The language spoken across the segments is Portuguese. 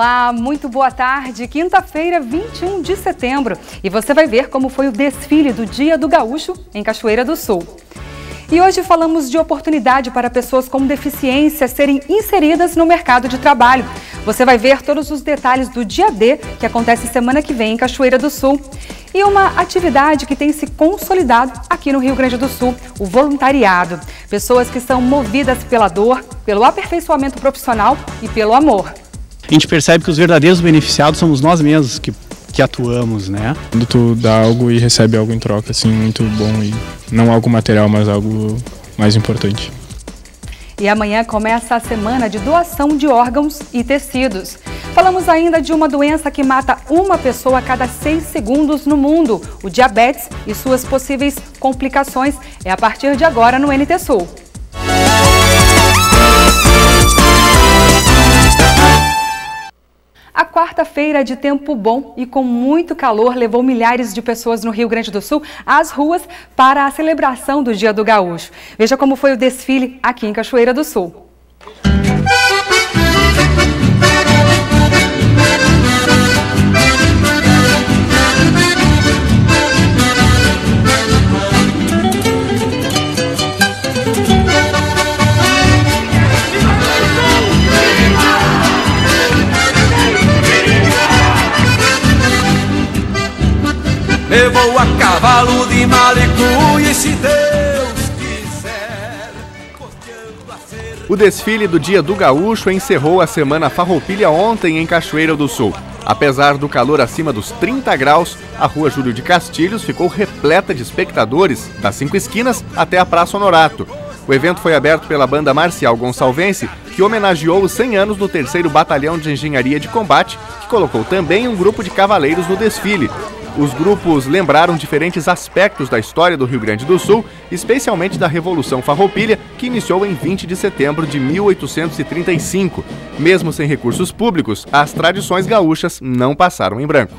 Olá, muito boa tarde. Quinta-feira, 21 de setembro. E você vai ver como foi o desfile do Dia do Gaúcho em Cachoeira do Sul. E hoje falamos de oportunidade para pessoas com deficiência serem inseridas no mercado de trabalho. Você vai ver todos os detalhes do Dia D, que acontece semana que vem em Cachoeira do Sul. E uma atividade que tem se consolidado aqui no Rio Grande do Sul, o voluntariado. Pessoas que são movidas pela dor, pelo aperfeiçoamento profissional e pelo amor. A gente percebe que os verdadeiros beneficiados somos nós mesmos que atuamos, né? Quando tu dá algo e recebe algo em troca, assim, muito bom, e não algo material, mas algo mais importante. E amanhã começa a semana de doação de órgãos e tecidos. Falamos ainda de uma doença que mata uma pessoa a cada 6 segundos no mundo, o diabetes e suas possíveis complicações. É a partir de agora no NT Sul. A quarta-feira de tempo bom e com muito calor levou milhares de pessoas no Rio Grande do Sul às ruas para a celebração do Dia do Gaúcho. Veja como foi o desfile aqui em Cachoeira do Sul. Eu vou a cavalo de malicuia e se Deus quiser. O desfile do Dia do Gaúcho encerrou a Semana Farroupilha ontem em Cachoeira do Sul. Apesar do calor acima dos 30 graus, a Rua Júlio de Castilhos ficou repleta de espectadores, das 5 esquinas até a Praça Honorato. O evento foi aberto pela banda marcial gonçalvense, que homenageou os 100 anos do 3º Batalhão de Engenharia de Combate, que colocou também um grupo de cavaleiros no desfile. Os grupos lembraram diferentes aspectos da história do Rio Grande do Sul, especialmente da Revolução Farroupilha, que iniciou em 20 de setembro de 1835. Mesmo sem recursos públicos, as tradições gaúchas não passaram em branco.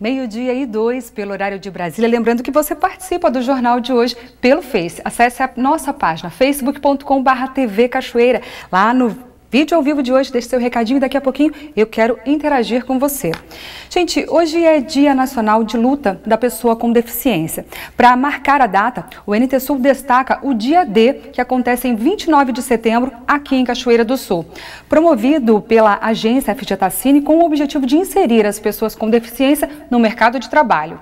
Meio-dia e 2 pelo horário de Brasília. Lembrando que você participa do jornal de hoje pelo Face. Acesse a nossa página facebook.com/TV Cachoeira. Lá no vídeo ao vivo de hoje, deixe seu recadinho e daqui a pouquinho eu quero interagir com você. Gente, hoje é Dia Nacional de Luta da Pessoa com Deficiência. Para marcar a data, o NT Sul destaca o Dia D, que acontece em 29 de setembro, aqui em Cachoeira do Sul. Promovido pela agência FGTACine com o objetivo de inserir as pessoas com deficiência no mercado de trabalho.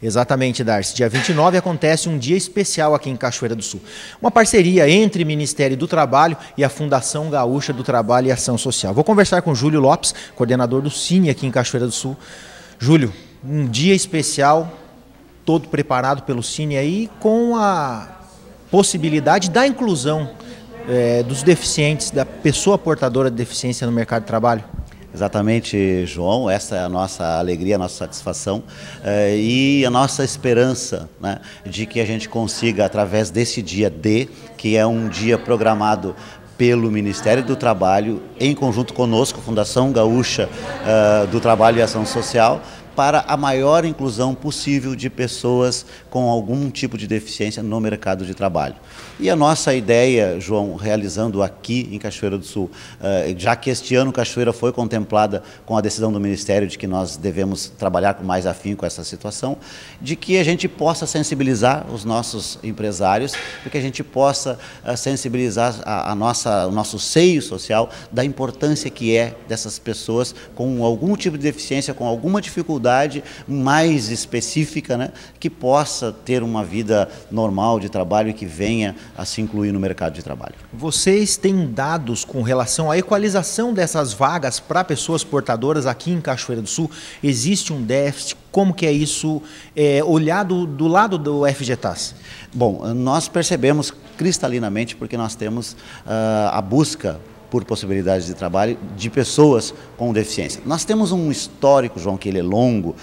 Exatamente, Darcy. Dia 29 acontece um dia especial aqui em Cachoeira do Sul. Uma parceria entre o Ministério do Trabalho e a Fundação Gaúcha do Trabalho e Ação Social. Vou conversar com o Júlio Lopes, coordenador do Cine aqui em Cachoeira do Sul. Júlio, um dia especial, todo preparado pelo Cine aí, com a possibilidade da inclusão dos deficientes, da pessoa portadora de deficiência no mercado de trabalho. Exatamente, João, essa é a nossa alegria, a nossa satisfação e a nossa esperança, né, de que a gente consiga, através desse dia D, que é um dia programado pelo Ministério do Trabalho, em conjunto conosco, Fundação Gaúcha do Trabalho e Ação Social, para a maior inclusão possível de pessoas com algum tipo de deficiência no mercado de trabalho. E a nossa ideia, João, realizando aqui em Cachoeira do Sul, já que este ano Cachoeira foi contemplada com a decisão do Ministério de que nós devemos trabalhar com mais afinco essa situação, de que a gente possa sensibilizar os nossos empresários, para que a gente possa sensibilizar o nosso seio social da importância que é dessas pessoas com algum tipo de deficiência, com alguma dificuldade mais específica, né, que possa ter uma vida normal de trabalho e que venha a se incluir no mercado de trabalho. Vocês têm dados com relação à equalização dessas vagas para pessoas portadoras aqui em Cachoeira do Sul? Existe um déficit? Como que é isso olhado do lado do FGTAS? Bom, nós percebemos cristalinamente porque nós temos a busca por possibilidades de trabalho de pessoas com deficiência. Nós temos um histórico, João, que ele é longo,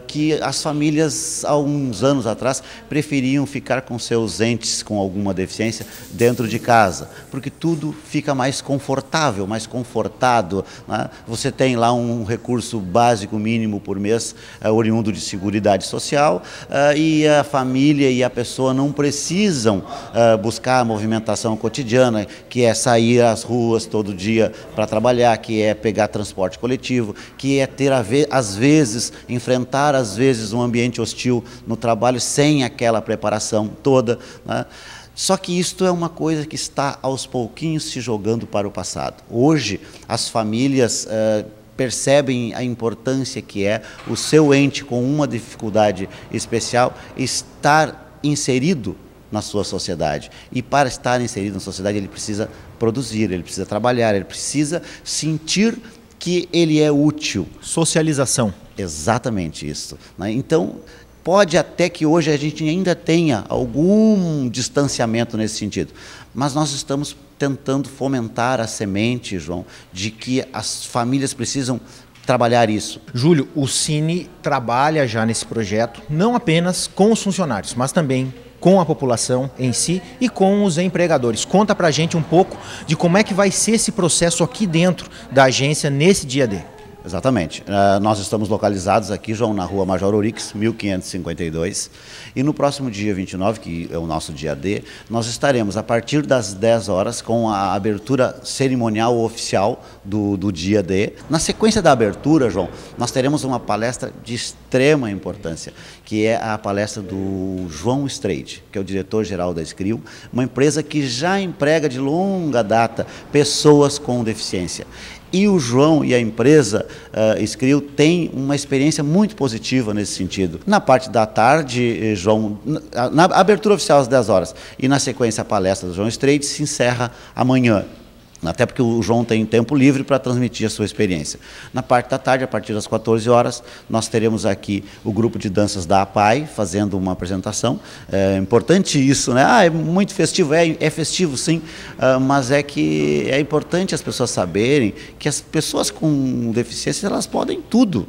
que as famílias, há uns anos atrás, preferiam ficar com seus entes com alguma deficiência dentro de casa, porque tudo fica mais confortável, mais confortado, né? Você tem lá um recurso básico mínimo por mês, oriundo de Seguridade Social, e a família e a pessoa não precisam buscar a movimentação cotidiana, que é sair às ruas todo dia para trabalhar, que é pegar transporte coletivo, que é ter, às vezes, enfrentar, às vezes, um ambiente hostil no trabalho sem aquela preparação toda, né? Só que isto é uma coisa que está aos pouquinhos se jogando para o passado. Hoje, as famílias percebem a importância que é o seu ente com uma dificuldade especial estar inserido na sua sociedade. E para estar inserido na sociedade, ele precisa produzir, ele precisa trabalhar, ele precisa sentir que ele é útil. Socialização. Exatamente isso, né? Então, pode até que hoje a gente ainda tenha algum distanciamento nesse sentido, mas nós estamos tentando fomentar a semente, João, de que as famílias precisam trabalhar isso. Júlio, o Cine trabalha já nesse projeto, não apenas com os funcionários, mas também com a população em si e com os empregadores. Conta pra gente um pouco de como é que vai ser esse processo aqui dentro da agência nesse dia D. Exatamente. Nós estamos localizados aqui, João, na rua Major Ourix, 1552, e no próximo dia 29, que é o nosso dia D, nós estaremos a partir das 10 horas com a abertura cerimonial oficial do dia D. Na sequência da abertura, João, nós teremos uma palestra de extrema importância, que é a palestra do João Streit, que é o diretor-geral da Escriu, uma empresa que já emprega de longa data pessoas com deficiência. E o João e a empresa Escriu têm uma experiência muito positiva nesse sentido. Na parte da tarde, João, na abertura oficial às 10 horas e na sequência a palestra do João Streit se encerra amanhã. Até porque o João tem tempo livre para transmitir a sua experiência. Na parte da tarde, a partir das 14 horas, nós teremos aqui o grupo de danças da APAI fazendo uma apresentação. É importante isso, né? É muito festivo, é festivo sim, mas é que é importante as pessoas saberem que as pessoas com deficiência, elas podem tudo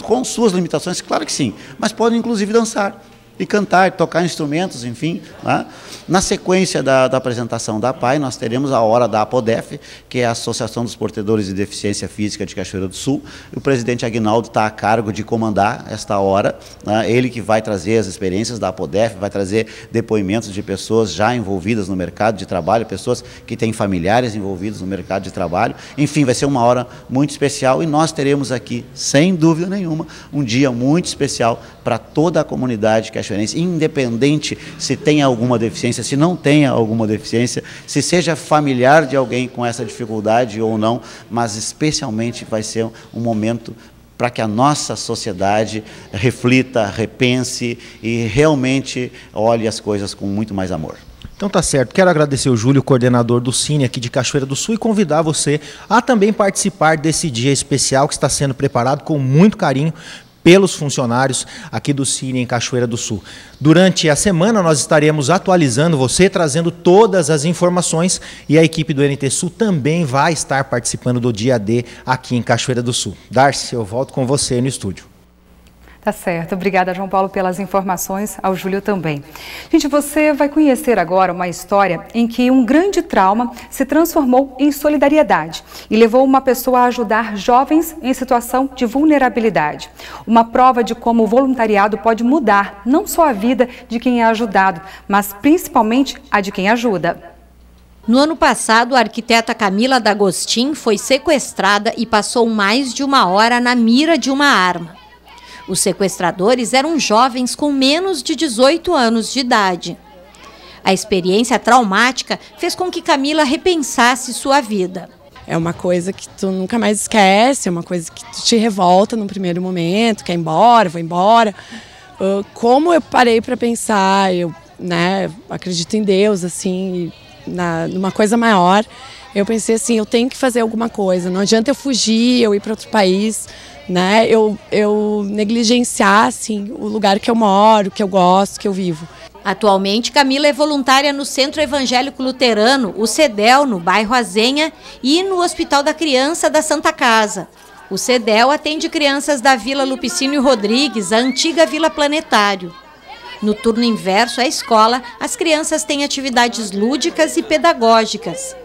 com suas limitações, claro que sim, mas podem inclusive dançar e cantar, tocar instrumentos, enfim, né? Na sequência da apresentação da APAI, nós teremos a hora da APODEF, que é a Associação dos Portadores de Deficiência Física de Cachoeira do Sul. O presidente Aguinaldo está a cargo de comandar esta hora, né? Ele que vai trazer as experiências da APODEF, vai trazer depoimentos de pessoas já envolvidas no mercado de trabalho, pessoas que têm familiares envolvidos no mercado de trabalho. Enfim, vai ser uma hora muito especial e nós teremos aqui, sem dúvida nenhuma, um dia muito especial para toda a comunidade cachoeirense, independente se tem alguma deficiência, se não tenha alguma deficiência, se seja familiar de alguém com essa dificuldade ou não, mas especialmente vai ser um momento para que a nossa sociedade reflita, repense e realmente olhe as coisas com muito mais amor. Então tá certo, quero agradecer o Júlio, coordenador do Cine aqui de Cachoeira do Sul, e convidar você a também participar desse dia especial que está sendo preparado com muito carinho pelos funcionários aqui do Cine em Cachoeira do Sul. Durante a semana nós estaremos atualizando você, trazendo todas as informações, e a equipe do NT Sul também vai estar participando do dia D aqui em Cachoeira do Sul. Darcy, eu volto com você no estúdio. Tá certo. Obrigada, João Paulo, pelas informações, ao Júlio também. Gente, você vai conhecer agora uma história em que um grande trauma se transformou em solidariedade e levou uma pessoa a ajudar jovens em situação de vulnerabilidade. Uma prova de como o voluntariado pode mudar não só a vida de quem é ajudado, mas principalmente a de quem ajuda. No ano passado, a arquiteta Camila D'Agostin foi sequestrada e passou mais de 1 hora na mira de uma arma. Os sequestradores eram jovens com menos de 18 anos de idade. A experiência traumática fez com que Camila repensasse sua vida. É uma coisa que tu nunca mais esquece, é uma coisa que te revolta no primeiro momento, quer ir embora, vou embora. Como eu parei para pensar, eu acredito em Deus, assim, numa coisa maior, eu pensei assim, eu tenho que fazer alguma coisa, não adianta eu fugir, eu ir para outro país, eu negligenciar assim, o lugar que eu moro, que eu gosto, que eu vivo. Atualmente, Camila é voluntária no Centro Evangélico Luterano, o CEDEL, no bairro Azenha, e no Hospital da Criança da Santa Casa. O CEDEL atende crianças da Vila Lupicínio Rodrigues, a antiga Vila Planetário. No turno inverso à escola, as crianças têm atividades lúdicas e pedagógicas.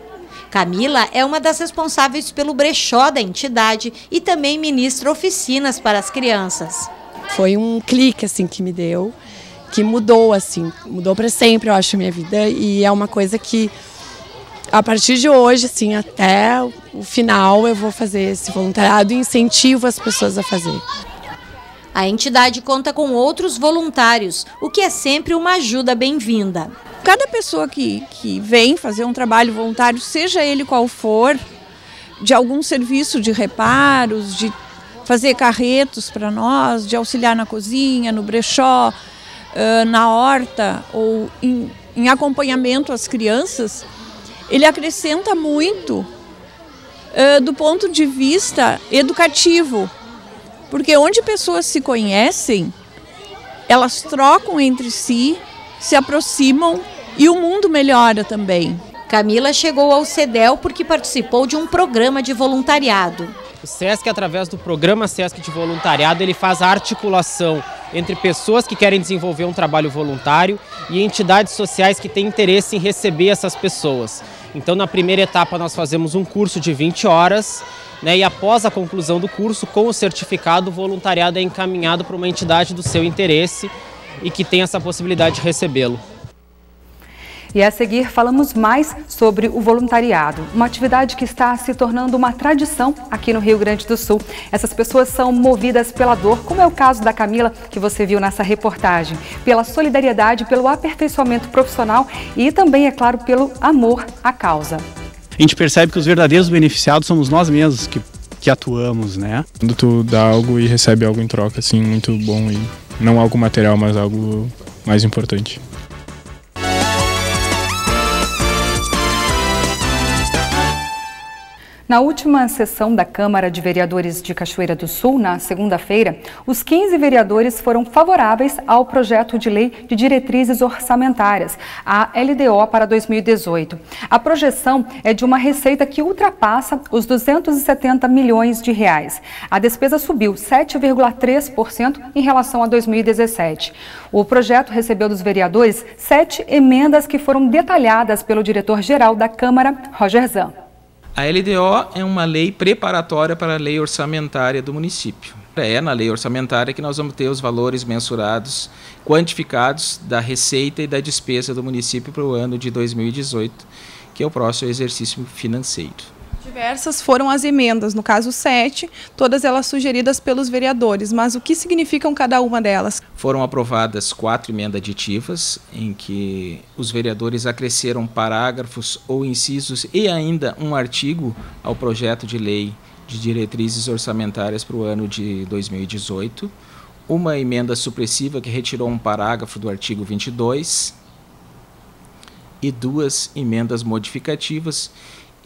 Camila é uma das responsáveis pelo brechó da entidade e também ministra oficinas para as crianças. Foi um clique assim que me deu, que mudou para sempre, eu acho, minha vida, e é uma coisa que a partir de hoje, assim, até o final eu vou fazer esse voluntariado e incentivo as pessoas a fazer. A entidade conta com outros voluntários, o que é sempre uma ajuda bem-vinda. Cada pessoa que vem fazer um trabalho voluntário, seja ele qual for, de algum serviço de reparos, de fazer carretos para nós, de auxiliar na cozinha, no brechó, na horta ou em acompanhamento às crianças, ele acrescenta muito do ponto de vista educativo. Porque onde pessoas se conhecem, elas trocam entre si, se aproximam e o mundo melhora também. Camila chegou ao CEDEL porque participou de um programa de voluntariado. O SESC, através do programa SESC de voluntariado, ele faz a articulação entre pessoas que querem desenvolver um trabalho voluntário e entidades sociais que têm interesse em receber essas pessoas. Então, na primeira etapa, nós fazemos um curso de 20 horas, e após a conclusão do curso, com o certificado, o voluntariado é encaminhado para uma entidade do seu interesse e que tem essa possibilidade de recebê-lo. E a seguir falamos mais sobre o voluntariado, uma atividade que está se tornando uma tradição aqui no Rio Grande do Sul. Essas pessoas são movidas pela dor, como é o caso da Camila, que você viu nessa reportagem, pela solidariedade, pelo aperfeiçoamento profissional e também, é claro, pelo amor à causa. A gente percebe que os verdadeiros beneficiados somos nós mesmos que atuamos, né? Quando tu dá algo e recebe algo em troca, assim, muito bom, e não algo material, mas algo mais importante. Na última sessão da Câmara de Vereadores de Cachoeira do Sul, na segunda-feira, os 15 vereadores foram favoráveis ao projeto de lei de diretrizes orçamentárias, a LDO, para 2018. A projeção é de uma receita que ultrapassa os 270 milhões de reais. A despesa subiu 7,3% em relação a 2017. O projeto recebeu dos vereadores 7 emendas que foram detalhadas pelo diretor-geral da Câmara, Roger Zan. A LDO é uma lei preparatória para a lei orçamentária do município. É na lei orçamentária que nós vamos ter os valores mensurados, quantificados da receita e da despesa do município para o ano de 2018, que é o próximo exercício financeiro. Diversas foram as emendas, no caso 7, todas elas sugeridas pelos vereadores, mas o que significam cada uma delas? Foram aprovadas 4 emendas aditivas, em que os vereadores acresceram parágrafos ou incisos e ainda um artigo ao projeto de lei de diretrizes orçamentárias para o ano de 2018, uma emenda supressiva que retirou um parágrafo do artigo 22 e 2 emendas modificativas,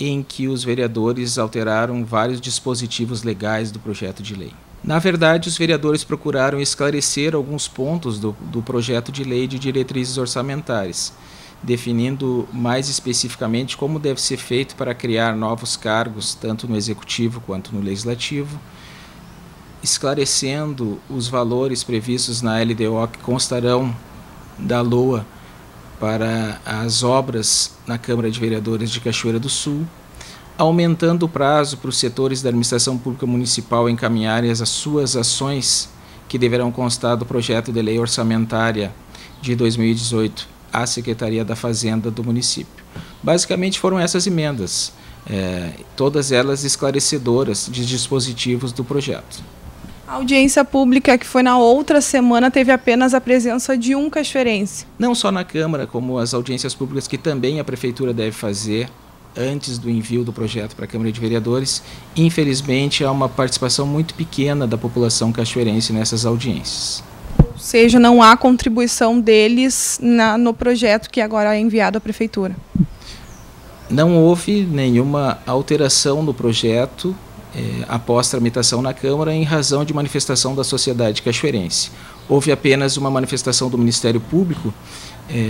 em que os vereadores alteraram vários dispositivos legais do projeto de lei. Na verdade, os vereadores procuraram esclarecer alguns pontos do projeto de lei de diretrizes orçamentárias, definindo mais especificamente como deve ser feito para criar novos cargos, tanto no Executivo quanto no Legislativo, esclarecendo os valores previstos na LDO que constarão da LOA para as obras na Câmara de Vereadores de Cachoeira do Sul, aumentando o prazo para os setores da administração pública municipal encaminharem as suas ações que deverão constar do projeto de lei orçamentária de 2018 à Secretaria da Fazenda do município. Basicamente foram essas emendas, todas elas esclarecedoras de dispositivos do projeto. A audiência pública que foi na outra semana teve apenas a presença de um cachoeirense. Não só na Câmara, como as audiências públicas que também a Prefeitura deve fazer antes do envio do projeto para a Câmara de Vereadores. Infelizmente, há uma participação muito pequena da população cachoeirense nessas audiências. Ou seja, não há contribuição deles no projeto que agora é enviado à Prefeitura. Não houve nenhuma alteração no projeto após tramitação na Câmara em razão de manifestação da sociedade cachoeirense. Houve apenas uma manifestação do Ministério Público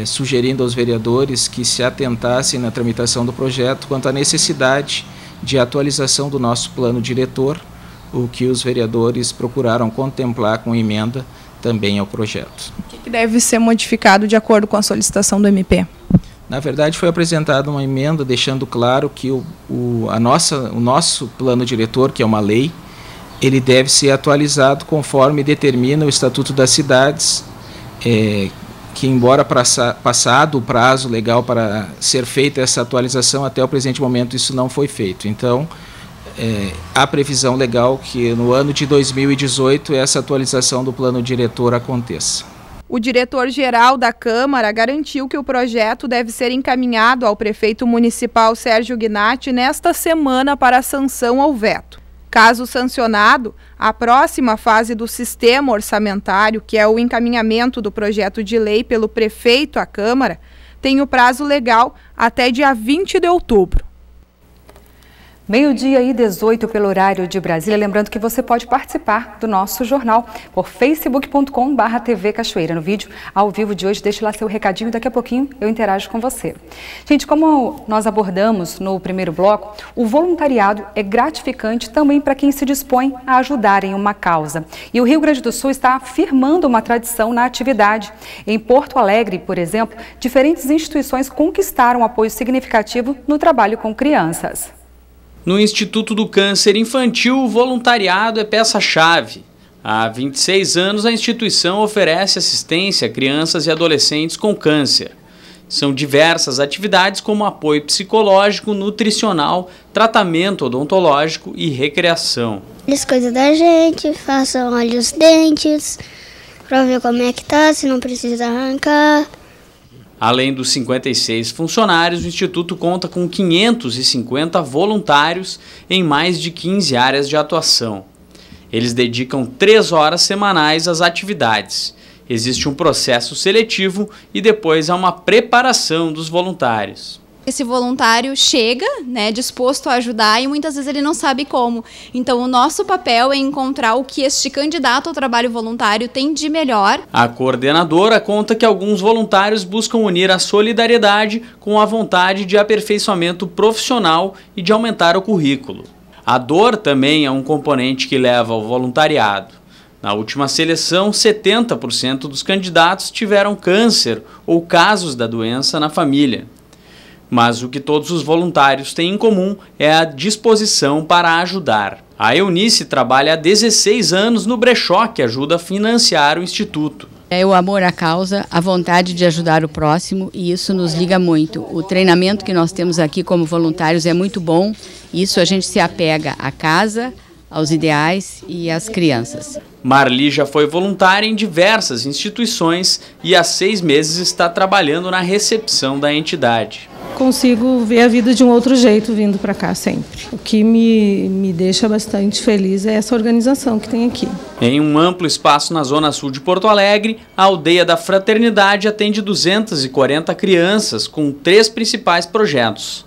sugerindo aos vereadores que se atentassem na tramitação do projeto quanto à necessidade de atualização do nosso plano diretor, o que os vereadores procuraram contemplar com emenda também ao projeto. O que deve ser modificado de acordo com a solicitação do MP? Na verdade, foi apresentada uma emenda deixando claro que o nosso plano diretor, que é uma lei, ele deve ser atualizado conforme determina o Estatuto das Cidades, que embora passado o prazo legal para ser feita essa atualização, até o presente momento isso não foi feito. Então, há previsão legal que no ano de 2018 essa atualização do plano diretor aconteça. O diretor-geral da Câmara garantiu que o projeto deve ser encaminhado ao prefeito municipal Sérgio Gnatti nesta semana para sanção ao veto. Caso sancionado, a próxima fase do sistema orçamentário, que é o encaminhamento do projeto de lei pelo prefeito à Câmara, tem o prazo legal até dia 20 de outubro. 12h18 pelo horário de Brasília. Lembrando que você pode participar do nosso jornal por facebook.com/TV Cachoeira. No vídeo ao vivo de hoje, deixe lá seu recadinho e daqui a pouquinho eu interajo com você. Gente, como nós abordamos no primeiro bloco, o voluntariado é gratificante também para quem se dispõe a ajudar em uma causa. E o Rio Grande do Sul está firmando uma tradição na atividade. Em Porto Alegre, por exemplo, diferentes instituições conquistaram apoio significativo no trabalho com crianças. No Instituto do Câncer Infantil, o voluntariado é peça-chave. Há 26 anos, a instituição oferece assistência a crianças e adolescentes com câncer. São diversas atividades como apoio psicológico, nutricional, tratamento odontológico e recreação. Eles cuidam da gente, façam olhar os dentes, para ver como é que tá, se não precisa arrancar. Além dos 56 funcionários, o Instituto conta com 550 voluntários em mais de 15 áreas de atuação. Eles dedicam 3 horas semanais às atividades. Existe um processo seletivo e depois há uma preparação dos voluntários. Esse voluntário chega, disposto a ajudar e muitas vezes ele não sabe como. Então o nosso papel é encontrar o que este candidato ao trabalho voluntário tem de melhor. A coordenadora conta que alguns voluntários buscam unir a solidariedade com a vontade de aperfeiçoamento profissional e de aumentar o currículo. A dor também é um componente que leva ao voluntariado. Na última seleção, 70% dos candidatos tiveram câncer ou casos da doença na família. Mas o que todos os voluntários têm em comum é a disposição para ajudar. A Eunice trabalha há 16 anos no brechó que ajuda a financiar o Instituto. É o amor à causa, a vontade de ajudar o próximo e isso nos liga muito. O treinamento que nós temos aqui como voluntários é muito bom, isso a gente se apega à casa, aos ideais e às crianças. Marli já foi voluntária em diversas instituições e há 6 meses está trabalhando na recepção da entidade. Consigo ver a vida de um outro jeito vindo para cá sempre. O que me deixa bastante feliz é essa organização que tem aqui. Em um amplo espaço na zona sul de Porto Alegre, a Aldeia da Fraternidade atende 240 crianças com 3 principais projetos.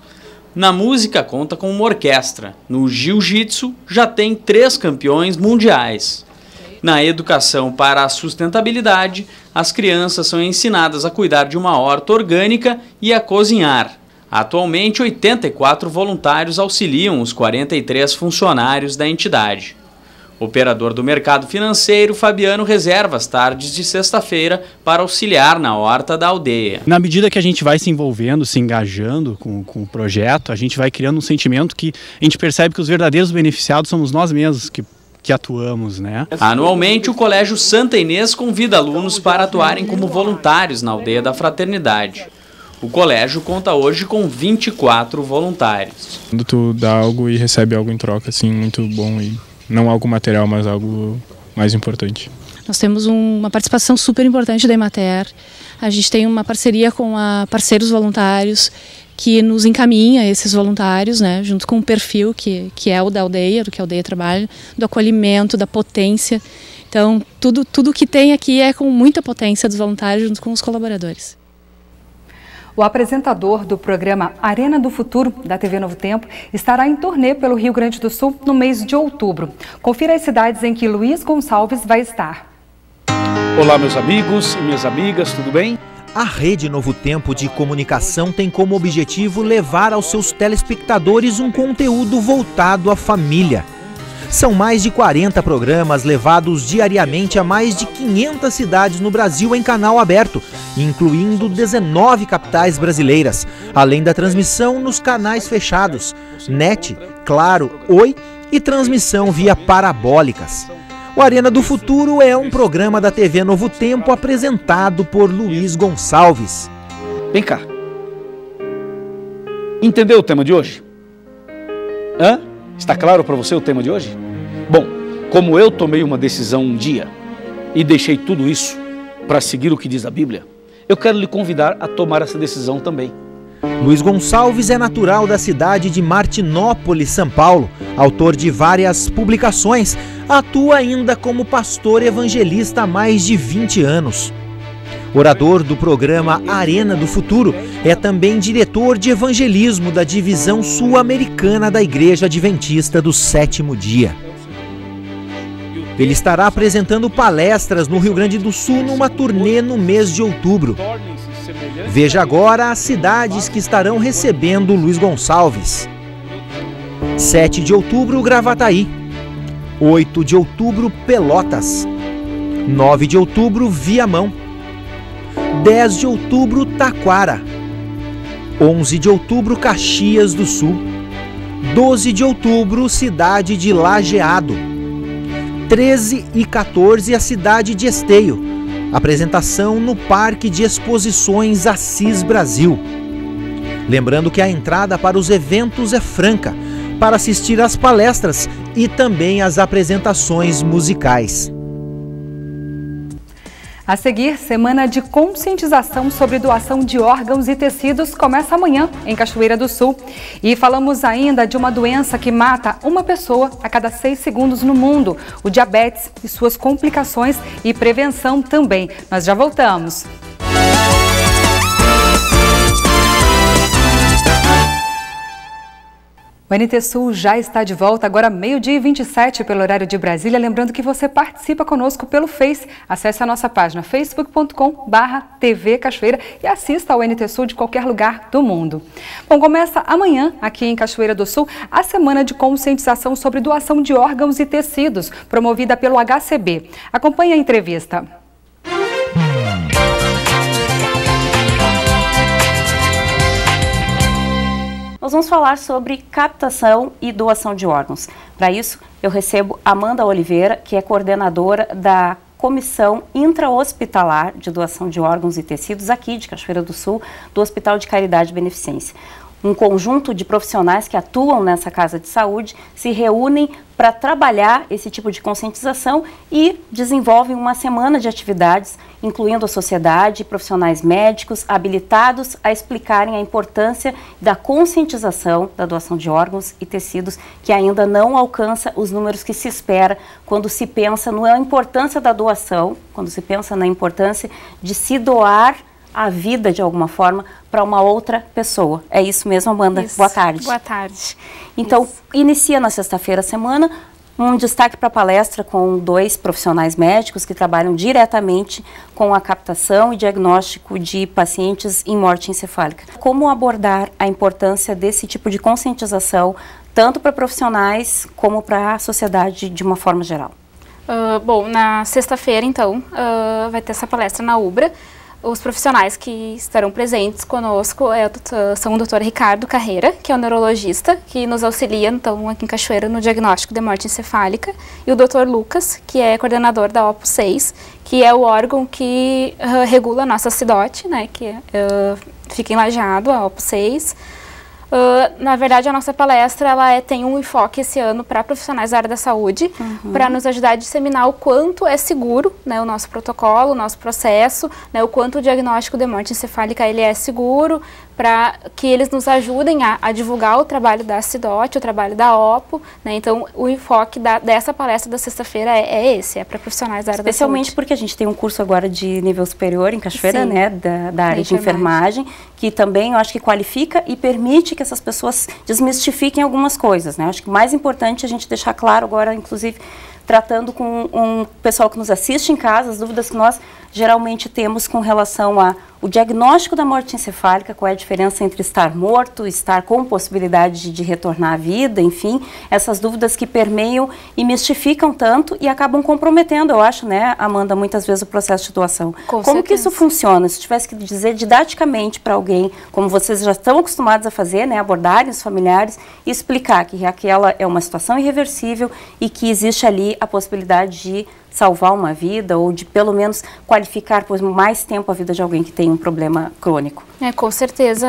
Na música, conta com uma orquestra. No jiu-jitsu, já tem 3 campeões mundiais. Na educação para a sustentabilidade, as crianças são ensinadas a cuidar de uma horta orgânica e a cozinhar. Atualmente, 84 voluntários auxiliam os 43 funcionários da entidade. Operador do mercado financeiro, Fabiano reserva as tardes de sexta-feira para auxiliar na horta da aldeia. Na medida que a gente vai se envolvendo, se engajando com o projeto, a gente vai criando um sentimento que a gente percebe que os verdadeiros beneficiados somos nós mesmos que atuamos, Anualmente, o Colégio Santa Inês convida alunos para atuarem como voluntários na Aldeia da Fraternidade. O colégio conta hoje com 24 voluntários. Quando tu dá algo e recebe algo em troca, assim, muito bom e não algo material, mas algo mais importante. Nós temos uma participação super importante da Emater. A gente tem uma parceria com a Parceiros Voluntários, que nos encaminha esses voluntários, junto com o perfil que é o da aldeia, do que a aldeia trabalha, do acolhimento, da potência. Então, tudo que tem aqui é com muita potência dos voluntários junto com os colaboradores. O apresentador do programa Arena do Futuro, da TV Novo Tempo, estará em turnê pelo Rio Grande do Sul no mês de outubro. Confira as cidades em que Luiz Gonçalves vai estar. Olá, meus amigos e minhas amigas, tudo bem? A Rede Novo Tempo de Comunicação tem como objetivo levar aos seus telespectadores um conteúdo voltado à família. São mais de 40 programas levados diariamente a mais de 500 cidades no Brasil em canal aberto, incluindo 19 capitais brasileiras, além da transmissão nos canais fechados, NET, Claro, Oi e transmissão via parabólicas. O Arena do Futuro é um programa da TV Novo Tempo apresentado por Luiz Gonçalves. Vem cá. Entendeu o tema de hoje? Hã? Está claro para você o tema de hoje? Bom, como eu tomei uma decisão um dia e deixei tudo isso para seguir o que diz a Bíblia, eu quero lhe convidar a tomar essa decisão também. Luiz Gonçalves é natural da cidade de Martinópolis, São Paulo, autor de várias publicações, atua ainda como pastor evangelista há mais de 20 anos. Orador do programa Arena do Futuro, é também diretor de evangelismo da divisão sul-americana da Igreja Adventista do Sétimo Dia. Ele estará apresentando palestras no Rio Grande do Sul numa turnê no mês de outubro. Veja agora as cidades que estarão recebendo Luiz Gonçalves. 7 de outubro, Gravataí. 8 de outubro, Pelotas. 9 de outubro, Viamão. 10 de outubro, Taquara. 11 de outubro, Caxias do Sul. 12 de outubro, cidade de Lajeado. 13 e 14, a cidade de Esteio. Apresentação no Parque de Exposições Assis Brasil. Lembrando que a entrada para os eventos é franca, para assistir às palestras e também às apresentações musicais. A seguir, semana de conscientização sobre doação de órgãos e tecidos começa amanhã em Cachoeira do Sul. E falamos ainda de uma doença que mata uma pessoa a cada 6 segundos no mundo, o diabetes e suas complicações e prevenção também. Nós já voltamos. O NT Sul já está de volta, agora 12h27 pelo horário de Brasília. Lembrando que você participa conosco pelo Face. Acesse a nossa página facebook.com/TV Cachoeira e assista ao NT Sul de qualquer lugar do mundo. Bom, começa amanhã, aqui em Cachoeira do Sul, a semana de conscientização sobre doação de órgãos e tecidos, promovida pelo HCB. Acompanhe a entrevista. Nós vamos falar sobre captação e doação de órgãos. Para isso, eu recebo Amanda Oliveira, que é coordenadora da Comissão Intra-Hospitalar de Doação de Órgãos e Tecidos aqui de Cachoeira do Sul, do Hospital de Caridade e Beneficência. Um conjunto de profissionais que atuam nessa casa de saúde se reúnem para trabalhar esse tipo de conscientização e desenvolvem uma semana de atividades, incluindo a sociedade e profissionais médicos habilitados a explicarem a importância da conscientização da doação de órgãos e tecidos, que ainda não alcança os números que se espera quando se pensa na importância da doação, quando se pensa na importância de se doar a vida de alguma forma para uma outra pessoa. É isso mesmo, Amanda? Isso. Boa tarde. Boa tarde. Então, inicia na sexta-feira a semana, um destaque para a palestra com 2 profissionais médicos que trabalham diretamente com a captação e diagnóstico de pacientes em morte encefálica. Como abordar a importância desse tipo de conscientização, tanto para profissionais como para a sociedade de uma forma geral? Bom, na sexta-feira, então, vai ter essa palestra na UBRA. Os profissionais que estarão presentes conosco são o Dr. Ricardo Carreira, que é o neurologista, que nos auxilia, então, aqui em Cachoeira, no diagnóstico de morte encefálica, e o Dr. Lucas, que é coordenador da Opus 6, que é o órgão que regula a nossa CIDOT, né, que fica em Lajeado, a Opus 6. Na verdade, a nossa palestra tem um enfoque esse ano para profissionais da área da saúde, para nos ajudar a disseminar o quanto é seguro, né, o nosso protocolo, o nosso processo, né, o quanto o diagnóstico de morte encefálica ele é seguro, para que eles nos ajudem a divulgar o trabalho da CIDOT, o trabalho da OPO, né? Então o enfoque dessa palestra da sexta-feira é esse, é para profissionais da área da saúde. Especialmente porque a gente tem um curso agora de nível superior em Cachoeira, né, da área de enfermagem, que também eu acho que qualifica e permite que essas pessoas desmistifiquem algumas coisas, né? Eu acho que o mais importante é a gente deixar claro agora, inclusive, tratando com um pessoal que nos assiste em casa, as dúvidas que nós geralmente temos com relação ao diagnóstico da morte encefálica, qual é a diferença entre estar morto, estar com possibilidade de retornar à vida, enfim, essas dúvidas que permeiam e mistificam tanto e acabam comprometendo, eu acho, né, Amanda, muitas vezes o processo de doação. Como que isso funciona? Se tivesse que dizer didaticamente para alguém, como vocês já estão acostumados a fazer, né, abordarem os familiares e explicar que aquela é uma situação irreversível e que existe ali a possibilidade de salvar uma vida ou de pelo menos qualificar por mais tempo a vida de alguém que tem um problema crônico. Com certeza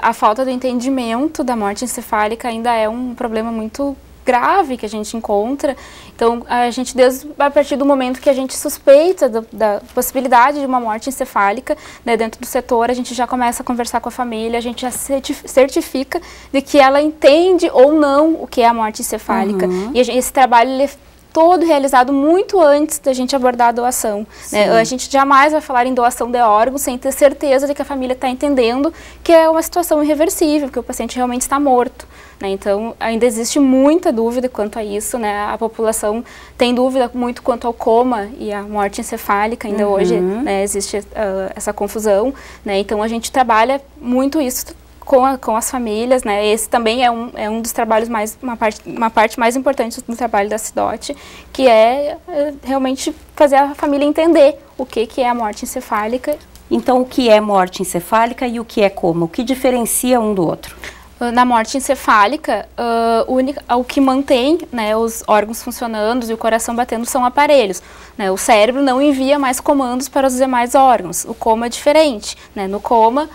a falta do entendimento da morte encefálica ainda é um problema muito grave que a gente encontra. Então, a gente, a partir do momento que a gente suspeita da possibilidade de uma morte encefálica, né, dentro do setor, a gente já começa a conversar com a família, a gente já certifica de que ela entende ou não o que é a morte encefálica. E esse trabalho ele é todo realizado muito antes da gente abordar a doação, né? A gente jamais vai falar em doação de órgãos sem ter certeza de que a família está entendendo que é uma situação irreversível, que o paciente realmente está morto, né? Então, ainda existe muita dúvida quanto a isso, né? A população tem dúvida muito quanto ao coma e a morte encefálica, ainda hoje, né, existe essa confusão, né? Então, a gente trabalha muito isso com as famílias, né? Esse também é um dos trabalhos uma parte mais importante do trabalho da CIDOT, que é realmente fazer a família entender o que é a morte encefálica. Então, o que é morte encefálica e o que é coma? O que diferencia um do outro? Na morte encefálica, o que mantém, né, os órgãos funcionando e o coração batendo são aparelhos, né? O cérebro não envia mais comandos para os demais órgãos. O coma é diferente, né? No coma,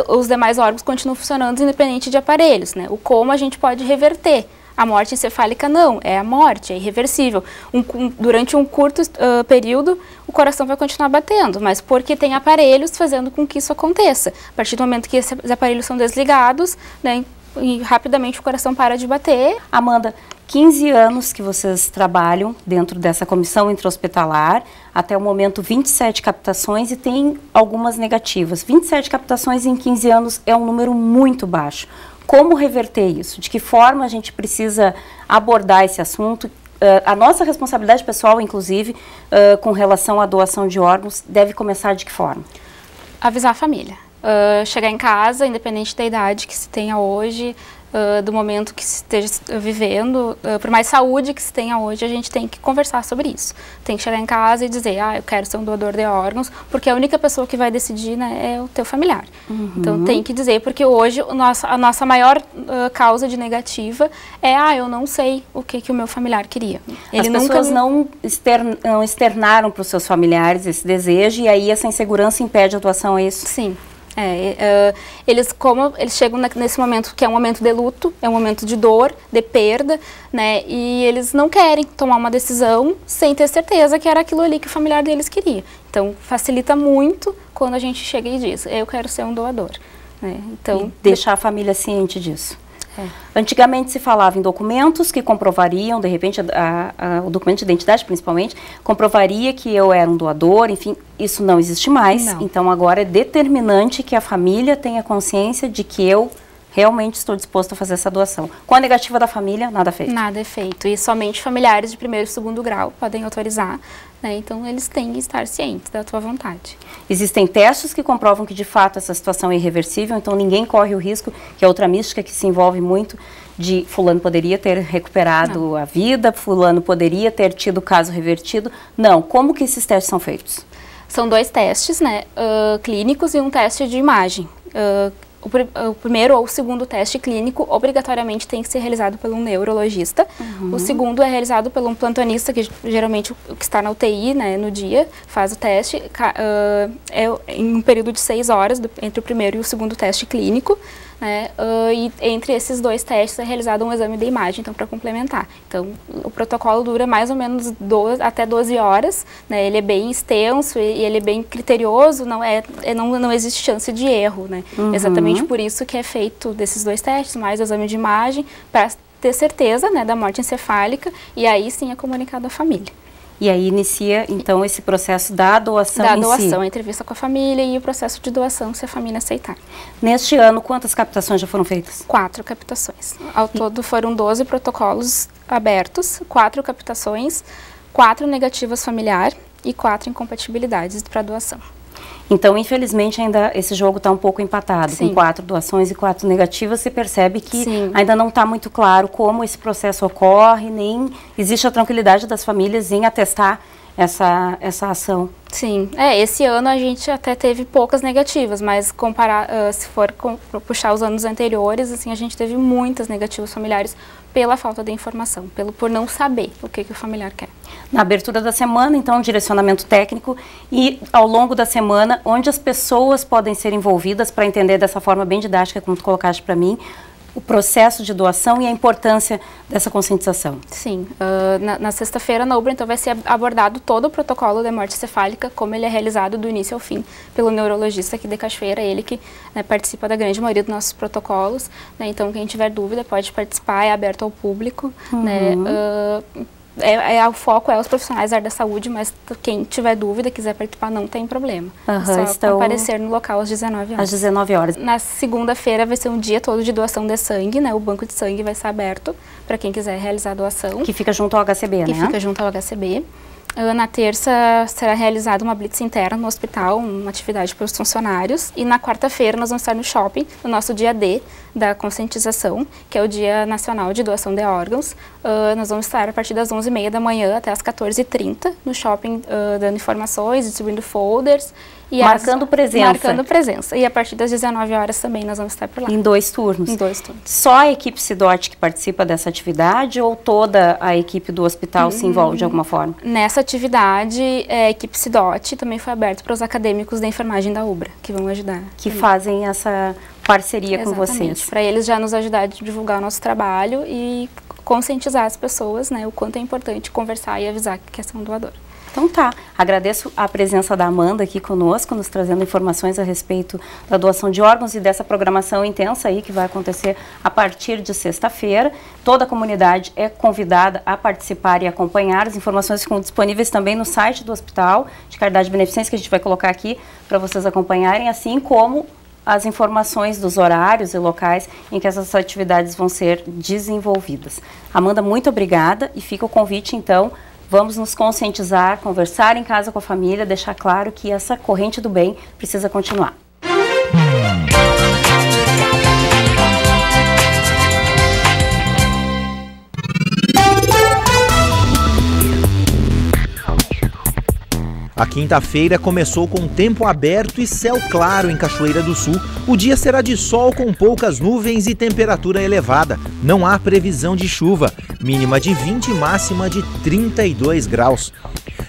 os demais órgãos continuam funcionando independente de aparelhos, né? O coma a gente pode reverter. A morte encefálica não, é a morte, é irreversível. Durante um curto período, o coração vai continuar batendo, mas porque tem aparelhos fazendo com que isso aconteça. A partir do momento que esses aparelhos são desligados, né, e rapidamente o coração para de bater. Amanda, 15 anos que vocês trabalham dentro dessa comissão intra-hospitalar, até o momento 27 captações e tem algumas negativas. 27 captações em 15 anos é um número muito baixo. Como reverter isso? De que forma a gente precisa abordar esse assunto? A nossa responsabilidade pessoal, inclusive, com relação à doação de órgãos, deve começar de que forma? Avisar a família. Chegar em casa, independente da idade que se tenha hoje, do momento que se esteja vivendo, por mais saúde que se tenha hoje, a gente tem que conversar sobre isso. Tem que chegar em casa e dizer, eu quero ser um doador de órgãos, porque a única pessoa que vai decidir, né, é o teu familiar. Então tem que dizer, porque hoje a nossa maior causa de negativa é, eu não sei o que o meu familiar queria. As pessoas não externaram para os seus familiares esse desejo e aí essa insegurança impede a doação, é isso? Sim. Eles chegam nesse momento que é um momento de luto, é um momento de dor, de perda, né? E eles não querem tomar uma decisão sem ter certeza que era aquilo ali que o familiar deles queria. Então, facilita muito quando a gente chega e diz, eu quero ser um doador, né? Então, e deixar a família ciente disso. Antigamente se falava em documentos que comprovariam, de repente, o documento de identidade principalmente, comprovaria que eu era um doador, enfim, isso não existe mais. Não. Então agora é determinante que a família tenha consciência de que eu realmente estou disposto a fazer essa doação. Com a negativa da família, nada feito. Nada é feito. E somente familiares de primeiro e segundo grau podem autorizar, né? Então eles têm que estar cientes da tua vontade. Existem testes que comprovam que de fato essa situação é irreversível, então ninguém corre o risco, que é outra mística que se envolve muito, de fulano poderia ter recuperado a vida, fulano poderia ter tido o caso revertido. Não. Como que esses testes são feitos? São 2 testes, né, clínicos e um teste de imagem. O primeiro ou o segundo teste clínico obrigatoriamente tem que ser realizado por um neurologista. O segundo é realizado por um plantonista, que geralmente o que está na UTI, né, no dia, faz o teste em um período de 6 horas entre o primeiro e o segundo teste clínico, né? E entre esses 2 testes é realizado um exame de imagem, então, para complementar. Então, o protocolo dura mais ou menos até 12 horas, né? Ele é bem extenso e ele é bem criterioso, não existe chance de erro, né? Exatamente por isso que é feito desses 2 testes, mais o exame de imagem, para ter certeza, né, da morte encefálica, e aí sim é comunicado à família. E aí inicia, então, esse processo da doação Da doação, a entrevista com a família e o processo de doação, se a família aceitar. Neste ano, quantas captações já foram feitas? 4 captações. Ao todo foram 12 protocolos abertos, 4 captações, 4 negativas familiar e 4 incompatibilidades para doação. Então, infelizmente, ainda esse jogo está um pouco empatado, Sim. com 4 doações e 4 negativas. Você percebe que ainda não está muito claro como esse processo ocorre, nem existe a tranquilidade das famílias em atestar essa ação. Sim, esse ano a gente até teve poucas negativas, mas se for puxar os anos anteriores, assim, a gente teve muitas negativas familiares pela falta de informação, por não saber o que o familiar quer. Na abertura da semana, então, um direcionamento técnico e ao longo da semana, onde as pessoas podem ser envolvidas para entender dessa forma bem didática, como tu colocaste para mim, o processo de doação e a importância dessa conscientização. Sim, na sexta-feira na UBRA, então, vai ser abordado todo o protocolo de morte cefálica, como ele é realizado do início ao fim pelo neurologista aqui de Cachoeira, ele que participa da grande maioria dos nossos protocolos, né? Então, quem tiver dúvida pode participar, é aberto ao público, né? O foco é os profissionais da área da saúde, mas quem tiver dúvida, quiser participar, não tem problema. Só comparecer no local às 19 horas. Às 19 horas. Na segunda-feira vai ser um dia todo de doação de sangue, né? O banco de sangue vai ser aberto para quem quiser realizar a doação. Que fica junto ao HCB, Que fica junto ao HCB. Na terça será realizada uma blitz interna no hospital, uma atividade para os funcionários. E na quarta-feira nós vamos estar no shopping, no nosso dia D da conscientização, que é o Dia Nacional de Doação de Órgãos. Nós vamos estar a partir das 11h30 da manhã até as 14h30 no shopping, dando informações, distribuindo folders. E marcando presença. Marcando presença. E a partir das 19 horas também nós vamos estar por lá. Em 2 turnos? Em 2 turnos. Só a equipe Sidote que participa dessa atividade ou toda a equipe do hospital se envolve de alguma forma? Nessa atividade, a equipe Sidote também foi aberta para os acadêmicos da enfermagem da UBRA, que vão ajudar. Que fazem essa parceria com vocês. Para eles já nos ajudar a divulgar o nosso trabalho e conscientizar as pessoas, né, o quanto é importante conversar e avisar que quer ser um doador. Então tá, agradeço a presença da Amanda aqui conosco, nos trazendo informações a respeito da doação de órgãos e dessa programação intensa aí que vai acontecer a partir de sexta-feira. Toda a comunidade é convidada a participar e acompanhar. As informações ficam disponíveis também no site do Hospital de Caridade e Beneficência, que a gente vai colocar aqui para vocês acompanharem, assim como as informações dos horários e locais em que essas atividades vão ser desenvolvidas. Amanda, muito obrigada e fica o convite, então. Vamos nos conscientizar, conversar em casa com a família, deixar claro que essa corrente do bem precisa continuar. A quinta-feira começou com tempo aberto e céu claro em Cachoeira do Sul. O dia será de sol com poucas nuvens e temperatura elevada. Não há previsão de chuva, mínima de 20 e máxima de 32 graus.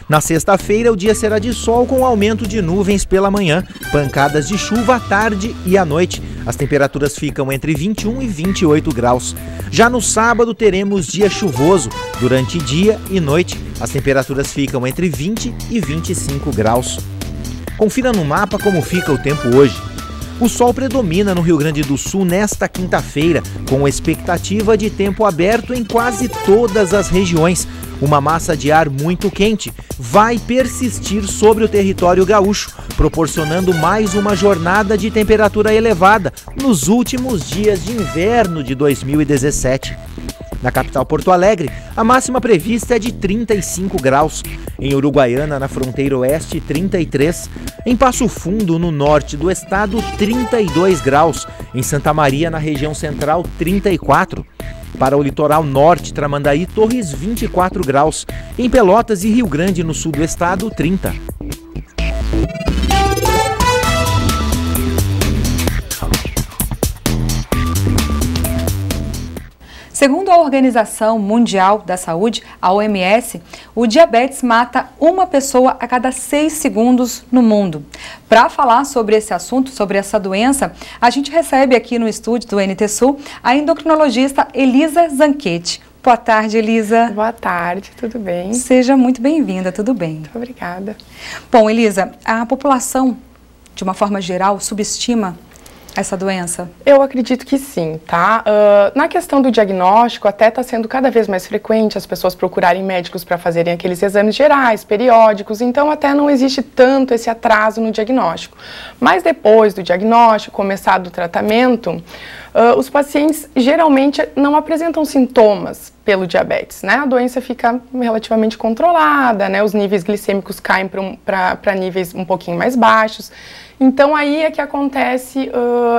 Na sexta-feira, o dia será de sol com aumento de nuvens pela manhã, pancadas de chuva à tarde e à noite. As temperaturas ficam entre 21 e 28 graus. Já no sábado, teremos dia chuvoso. Durante dia e noite, as temperaturas ficam entre 20 e 25 graus. Confira no mapa como fica o tempo hoje. O sol predomina no Rio Grande do Sul nesta quinta-feira, com expectativa de tempo aberto em quase todas as regiões. Uma massa de ar muito quente vai persistir sobre o território gaúcho, proporcionando mais uma jornada de temperatura elevada nos últimos dias de inverno de 2017. Na capital Porto Alegre, a máxima prevista é de 35 graus. Em Uruguaiana, na fronteira oeste, 33. Em Passo Fundo, no norte do estado, 32 graus. Em Santa Maria, na região central, 34. Para o litoral norte, Tramandaí, Torres, 24 graus. Em Pelotas e Rio Grande, no sul do estado, 30. Segundo a Organização Mundial da Saúde, a OMS, o diabetes mata uma pessoa a cada 6 segundos no mundo. Para falar sobre esse assunto, sobre essa doença, a gente recebe aqui no estúdio do NT Sul a endocrinologista Elisa Zanchetti. Boa tarde, Elisa. Boa tarde, tudo bem? Seja muito bem-vinda, tudo bem? Muito obrigada. Bom, Elisa, a população, de uma forma geral, subestima essa doença? Eu acredito que sim, tá? Na questão do diagnóstico, até está sendo cada vez mais frequente as pessoas procurarem médicos para fazerem aqueles exames gerais, periódicos, então até não existe tanto esse atraso no diagnóstico. Mas depois do diagnóstico, começado o tratamento, os pacientes geralmente não apresentam sintomas pelo diabetes, né? A doença fica relativamente controlada, né? Os níveis glicêmicos caem para níveis um pouquinho mais baixos. Então aí é que acontece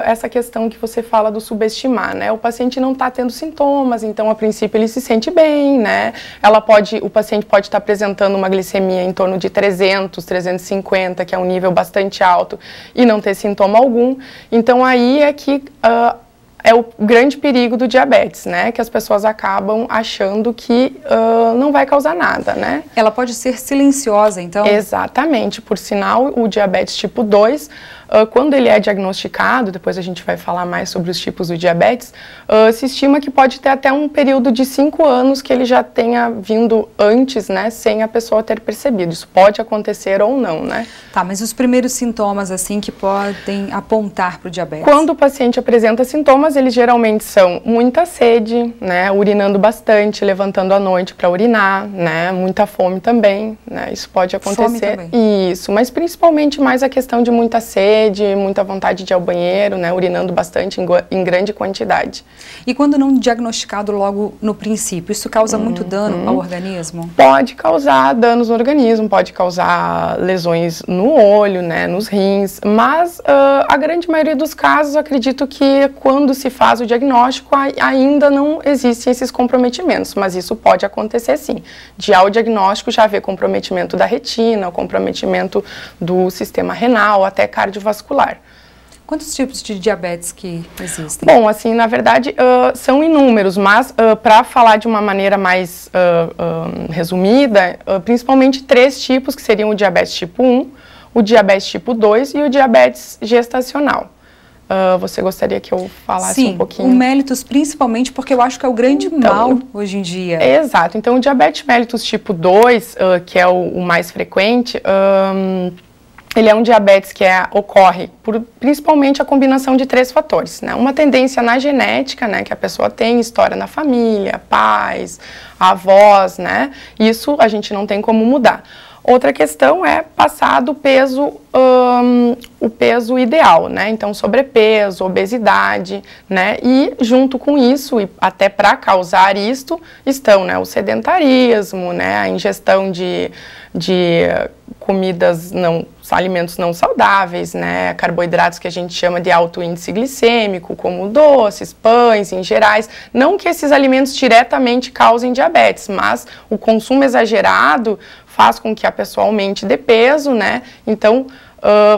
essa questão que você fala do subestimar, né? O paciente não está tendo sintomas, então a princípio ele se sente bem, né? O paciente pode estar apresentando uma glicemia em torno de 300, 350, que é um nível bastante alto, e não ter sintoma algum. Então aí é que é o grande perigo do diabetes, né? Que as pessoas acabam achando que não vai causar nada, né? Ela pode ser silenciosa, então? Exatamente. Por sinal, o diabetes tipo 2, quando ele é diagnosticado, depois a gente vai falar mais sobre os tipos do diabetes, se estima que pode ter até um período de 5 anos que ele já tenha vindo antes, né? Sem a pessoa ter percebido. Isso pode acontecer ou não, né? Tá, mas os primeiros sintomas, assim, que podem apontar para o diabetes? Quando o paciente apresenta sintomas, eles geralmente são muita sede, né, urinando bastante, levantando à noite para urinar, né, muita fome também, né, isso pode acontecer. Fome também. Isso, mas principalmente mais a questão de muita sede, muita vontade de ir ao banheiro, né, urinando bastante em grande quantidade. E quando não diagnosticado logo no princípio, isso causa muito dano ao organismo? Pode causar danos no organismo, pode causar lesões no olho, né, nos rins, mas a grande maioria dos casos, acredito que quando se faz o diagnóstico, ainda não existem esses comprometimentos, mas isso pode acontecer sim. De ao diagnóstico já haver comprometimento da retina, o comprometimento do sistema renal, até cardiovascular. Quantos tipos de diabetes que existem? Bom, assim, na verdade, são inúmeros, mas para falar de uma maneira mais resumida, principalmente 3 tipos, que seriam o diabetes tipo 1, o diabetes tipo 2 e o diabetes gestacional. Você gostaria que eu falasse um pouquinho? Sim, o mellitus principalmente, porque eu acho que é o grande mal hoje em dia. Exato, então o diabetes mellitus tipo 2, que é o mais frequente, ele é um diabetes que ocorre por principalmente a combinação de 3 fatores, né? Uma tendência na genética, né, que a pessoa tem história na família, pais, avós, né? Isso a gente não tem como mudar. Outra questão é passar do peso, o peso ideal, né? Então, sobrepeso, obesidade, né? E junto com isso, e até para causar isto, estão, né, o sedentarismo, né? A ingestão de comidas alimentos não saudáveis, né? Carboidratos que a gente chama de alto índice glicêmico, como doces, pães, em gerais. Não que esses alimentos diretamente causem diabetes, mas o consumo exagerado faz com que a pessoa aumente de peso, né? Então,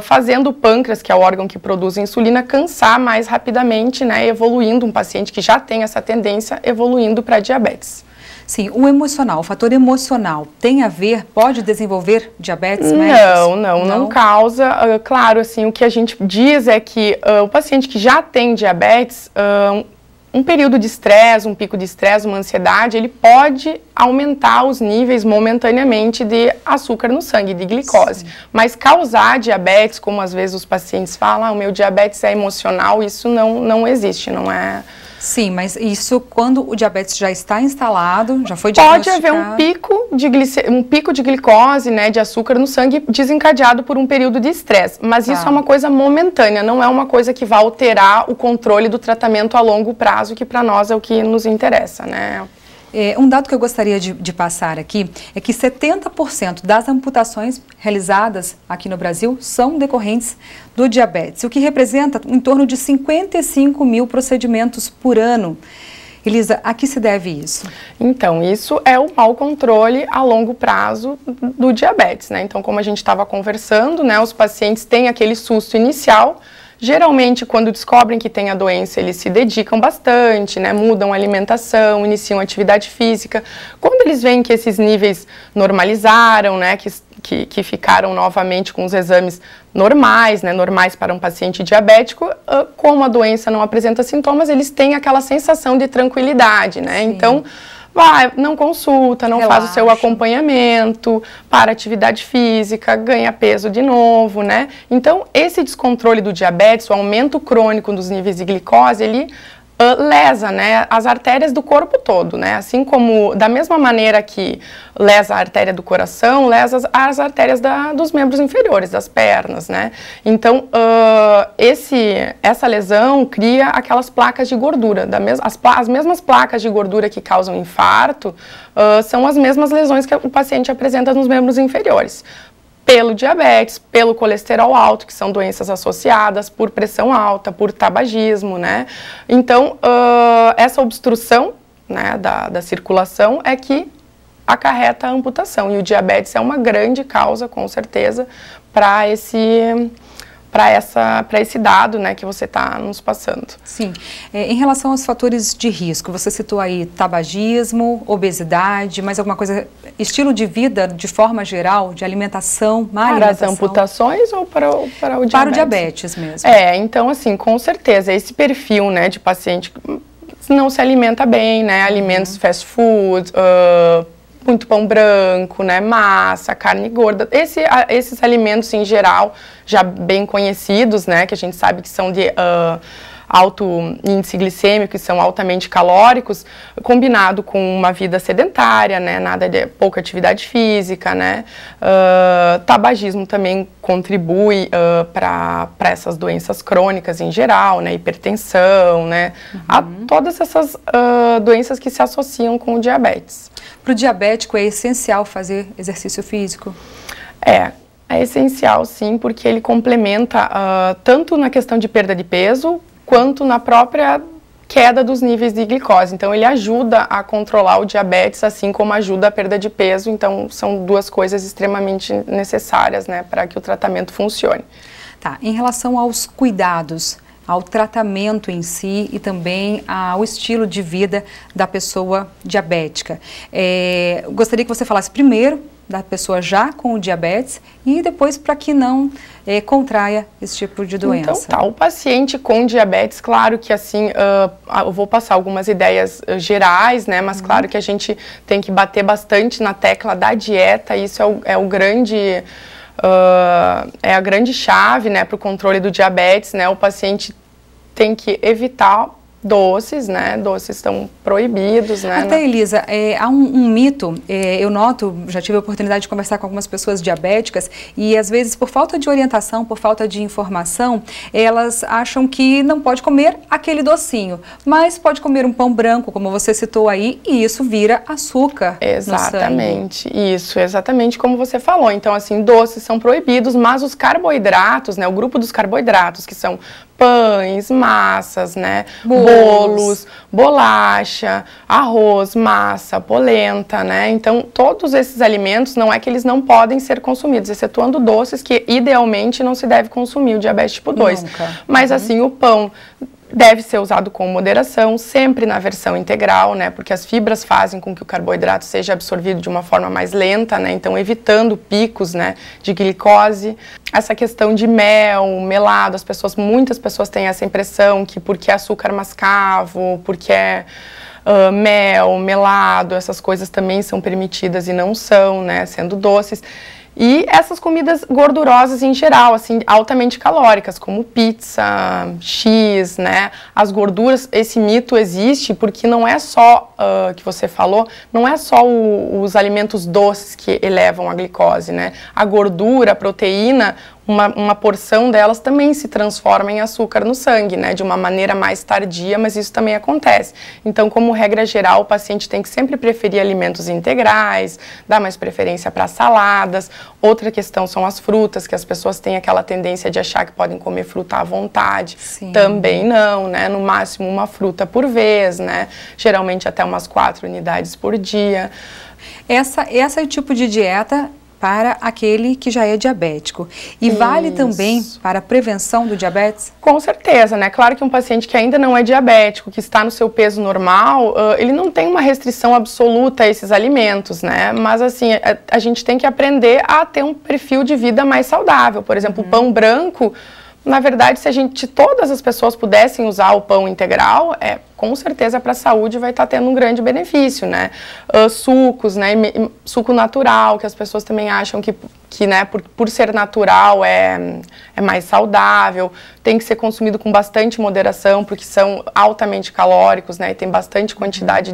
fazendo o pâncreas, que é o órgão que produz insulina, cansar mais rapidamente, né? Evoluindo, um paciente que já tem essa tendência, evoluindo para diabetes. Sim, o emocional, o fator emocional tem a ver, pode desenvolver diabetes? Não causa. Claro, assim, o que a gente diz é que o paciente que já tem diabetes, um período de estresse, um pico de estresse, uma ansiedade, ele pode aumentar os níveis momentaneamente de açúcar no sangue, de glicose. Sim. Mas causar diabetes, como às vezes os pacientes falam, o meu diabetes é emocional, isso não existe, não é... Sim, mas isso quando o diabetes já está instalado, já foi diagnosticado... Pode haver um pico de glicose, né, de açúcar no sangue desencadeado por um período de estresse, mas isso é uma coisa momentânea, não é uma coisa que vai alterar o controle do tratamento a longo prazo, que para nós é o que nos interessa, né? Um dado que eu gostaria de passar aqui é que 70% das amputações realizadas aqui no Brasil são decorrentes do diabetes, o que representa em torno de 55 mil procedimentos por ano. Elisa, a que se deve isso? Então, isso é o mau controle a longo prazo do diabetes, né? Então, como a gente estava conversando, né, os pacientes têm aquele susto inicial, Geralmente, quando descobrem que tem a doença, eles se dedicam bastante, né? Mudam a alimentação, iniciam atividade física. Quando eles veem que esses níveis normalizaram, né? Que ficaram novamente com os exames normais, né? Normais para um paciente diabético, como a doença não apresenta sintomas, eles têm aquela sensação de tranquilidade, né? Sim. Então, não consulta, não faz o seu acompanhamento, para atividade física, ganha peso de novo, né? Então, esse descontrole do diabetes, o aumento crônico dos níveis de glicose, ele lesa, né, as artérias do corpo todo, né? Assim como, da mesma maneira que lesa a artéria do coração, lesa as artérias dos membros inferiores, das pernas, né? Então, essa lesão cria aquelas placas de gordura, as mesmas placas de gordura que causam infarto, são as mesmas lesões que o paciente apresenta nos membros inferiores. Pelo diabetes, pelo colesterol alto, que são doenças associadas, por pressão alta, por tabagismo, né? Então, essa obstrução, né, da circulação é que acarreta a amputação. E o diabetes é uma grande causa, com certeza, para esse dado, né, que você está nos passando. Sim. Em relação aos fatores de risco, você citou aí tabagismo, obesidade, mais alguma coisa, estilo de vida de forma geral, de alimentação, má alimentação? Para as amputações ou para o diabetes? Para o diabetes mesmo. Então assim, com certeza, esse perfil, né, de paciente não se alimenta bem, né, alimentos fast food, muito pão branco, né, massa, carne gorda, esses alimentos em geral, já bem conhecidos, né, que a gente sabe que são de alto índice glicêmico, que são altamente calóricos, combinado com uma vida sedentária, né, nada de pouca atividade física, né, tabagismo também contribui para essas doenças crônicas em geral, né, hipertensão, né, a todas essas doenças que se associam com o diabetes. Para o diabético é essencial fazer exercício físico? É essencial sim, porque ele complementa tanto na questão de perda de peso, quanto na própria queda dos níveis de glicose. Então, ele ajuda a controlar o diabetes, assim como ajuda a perda de peso. Então, são duas coisas extremamente necessárias, né, para que o tratamento funcione. Tá. Em relação aos cuidados, ao tratamento em si e também ao estilo de vida da pessoa diabética, gostaria que você falasse primeiro da pessoa já com o diabetes e depois para que não contraia esse tipo de doença. Então tá, o paciente com diabetes, claro que assim, eu vou passar algumas ideias gerais, né, mas claro que a gente tem que bater bastante na tecla da dieta, isso é o grande... é a grande chave, né, para o controle do diabetes, né, o paciente tem que evitar doces, né, doces estão proibidos, né. Até, Elisa, há um mito, eu noto, já tive a oportunidade de conversar com algumas pessoas diabéticas e às vezes por falta de orientação, por falta de informação, elas acham que não pode comer aquele docinho, mas pode comer um pão branco, como você citou aí, e isso vira açúcar. Exatamente, no sangue. Isso, exatamente como você falou. Então, assim, doces são proibidos, mas os carboidratos, né, o grupo dos carboidratos, que são pães, massas, né, bolos, bolacha, arroz, massa, polenta, né, então todos esses alimentos não é que eles não podem ser consumidos, excetuando doces que idealmente não se deve consumir o diabetes tipo 2. Mas assim, o pão deve ser usado com moderação, sempre na versão integral, né, porque as fibras fazem com que o carboidrato seja absorvido de uma forma mais lenta, né, então evitando picos, né, de glicose. Essa questão de mel, melado, muitas pessoas têm essa impressão que porque é açúcar mascavo, porque é mel, melado, essas coisas também são permitidas e não são, né, sendo doces. E essas comidas gordurosas em geral, assim, altamente calóricas, como pizza, X, né? As gorduras, esse mito existe porque não é só, que você falou, não é só os alimentos doces que elevam a glicose, né? A gordura, a proteína, uma porção delas também se transforma em açúcar no sangue, né? De uma maneira mais tardia, mas isso também acontece. Então, como regra geral, o paciente tem que sempre preferir alimentos integrais, dar mais preferência para saladas. Outra questão são as frutas, que as pessoas têm aquela tendência de achar que podem comer fruta à vontade. Sim. Também não, né? No máximo uma fruta por vez, né? Geralmente até umas 4 unidades por dia. Esse tipo de dieta para aquele que já é diabético. E vale também para a prevenção do diabetes? Com certeza, né? Claro que um paciente que ainda não é diabético, que está no seu peso normal, ele não tem uma restrição absoluta a esses alimentos, né? Mas assim, a gente tem que aprender a ter um perfil de vida mais saudável. Por exemplo, o pão branco, na verdade, se todas as pessoas pudessem usar o pão integral, com certeza para a saúde vai estar tendo um grande benefício, né? Sucos, né? Suco natural, que as pessoas também acham que né, por ser natural é mais saudável, tem que ser consumido com bastante moderação, porque são altamente calóricos, né? E tem bastante quantidade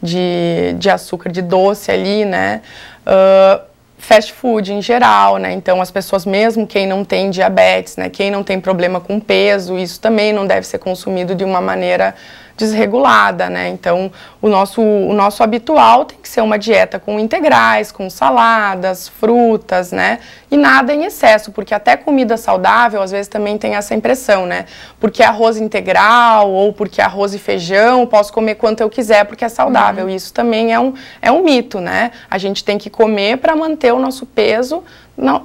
de açúcar, de doce ali, né? Fast food em geral, né? Então as pessoas, mesmo quem não tem diabetes, né? Quem não tem problema com peso, isso também não deve ser consumido de uma maneira desregulada, né? Então o nosso habitual tem que ser uma dieta com integrais, com saladas, frutas, né? E nada em excesso, porque até comida saudável às vezes também tem essa impressão, né? Porque arroz integral ou porque arroz e feijão, posso comer quanto eu quiser porque é saudável. Isso também é um mito, né? A gente tem que comer para manter o nosso peso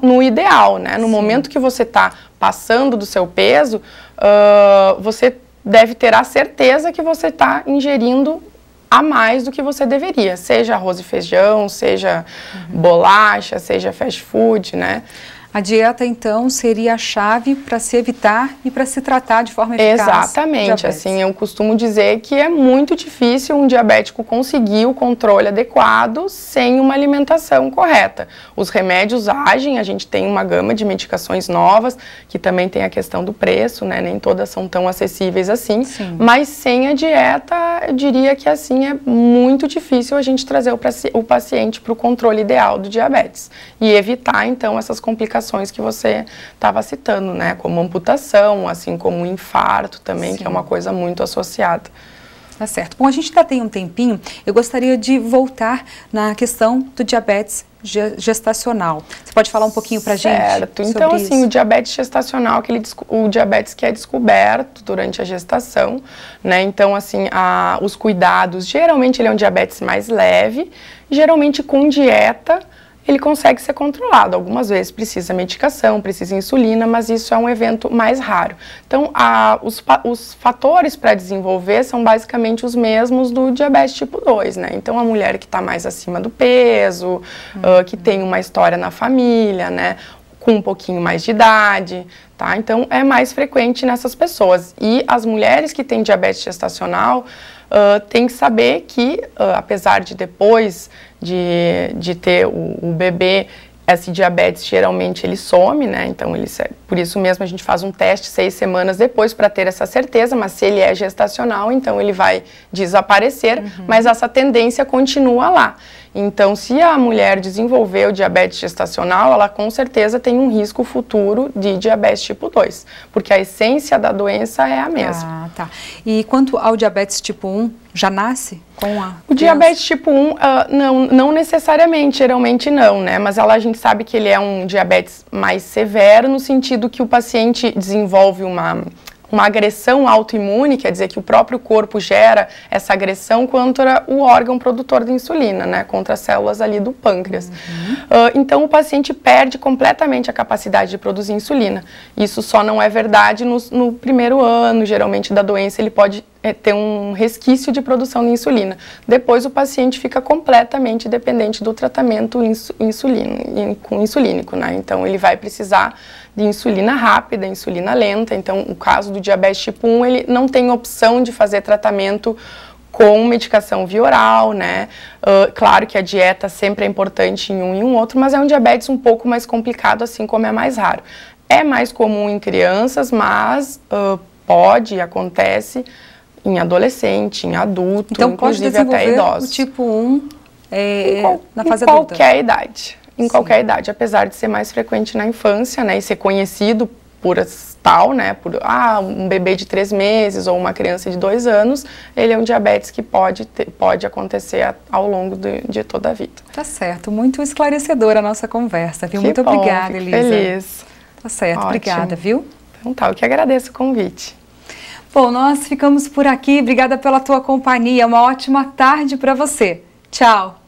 no ideal, né? No momento que você está passando do seu peso, você deve ter a certeza que você está ingerindo a mais do que você deveria, seja arroz e feijão, seja bolacha, seja fast food, né? A dieta, então, seria a chave para se evitar e para se tratar de forma eficaz. Exatamente, assim, eu costumo dizer que é muito difícil um diabético conseguir o controle adequado sem uma alimentação correta. Os remédios agem, a gente tem uma gama de medicações novas, que também tem a questão do preço, né, nem todas são tão acessíveis assim, mas sem a dieta, eu diria que assim é muito difícil a gente trazer o paciente para o controle ideal do diabetes e evitar, então, essas complicações que você estava citando, né? Como amputação, assim como infarto também, que é uma coisa muito associada. Tá certo. Bom, a gente ainda tem um tempinho, eu gostaria de voltar na questão do diabetes gestacional. Você pode falar um pouquinho pra gente? Certo. Então, assim, o diabetes gestacional, o diabetes que é descoberto durante a gestação, né? Então, assim, os cuidados, geralmente ele é um diabetes mais leve, geralmente com dieta, ele consegue ser controlado. Algumas vezes precisa medicação, precisa insulina, mas isso é um evento mais raro. Então, os fatores para desenvolver são basicamente os mesmos do diabetes tipo 2, né? Então, a mulher que está mais acima do peso, que tem uma história na família, né? Com um pouquinho mais de idade, tá? Então, é mais frequente nessas pessoas. E as mulheres que têm diabetes gestacional, tem que saber que, apesar de depois de ter o bebê, esse diabetes geralmente ele some, né? Então, por isso mesmo a gente faz um teste 6 semanas depois para ter essa certeza, mas se ele é gestacional, então ele vai desaparecer, mas essa tendência continua lá. Então, se a mulher desenvolver o diabetes gestacional, ela com certeza tem um risco futuro de diabetes tipo 2, porque a essência da doença é a mesma. Ah, tá. E quanto ao diabetes tipo 1, já nasce com a O diabetes tipo 1, não necessariamente, geralmente não, né? Mas a gente sabe que ele é um diabetes mais severo, no sentido que o paciente desenvolve uma agressão autoimune, quer dizer que o próprio corpo gera essa agressão contra o órgão produtor da insulina, né, contra as células ali do pâncreas. Então o paciente perde completamente a capacidade de produzir insulina. Isso só não é verdade no primeiro ano, geralmente, da doença, ele pode ter um resquício de produção de insulina. Depois o paciente fica completamente dependente do tratamento insulínico, né? Então ele vai precisar de insulina rápida, insulina lenta. Então, o caso do diabetes tipo 1, ele não tem opção de fazer tratamento com medicação via oral, né? Claro que a dieta sempre é importante em um e um outro, mas é um diabetes um pouco mais complicado, assim como é mais raro. É mais comum em crianças, mas acontece em adolescente, em adulto, então, inclusive até idosos. O tipo 1 na fase adulta? Em qualquer idade. Em qualquer idade, apesar de ser mais frequente na infância, né, e ser conhecido por tal, né, por um bebê de 3 meses ou uma criança de 2 anos, ele é um diabetes que pode acontecer ao longo de toda a vida. Tá certo, muito esclarecedora a nossa conversa, viu? Muito obrigada, Elisa. Feliz. Tá certo, ótimo. Obrigada, viu? Então tá, eu que agradeço o convite. Bom, nós ficamos por aqui, obrigada pela tua companhia, uma ótima tarde para você. Tchau.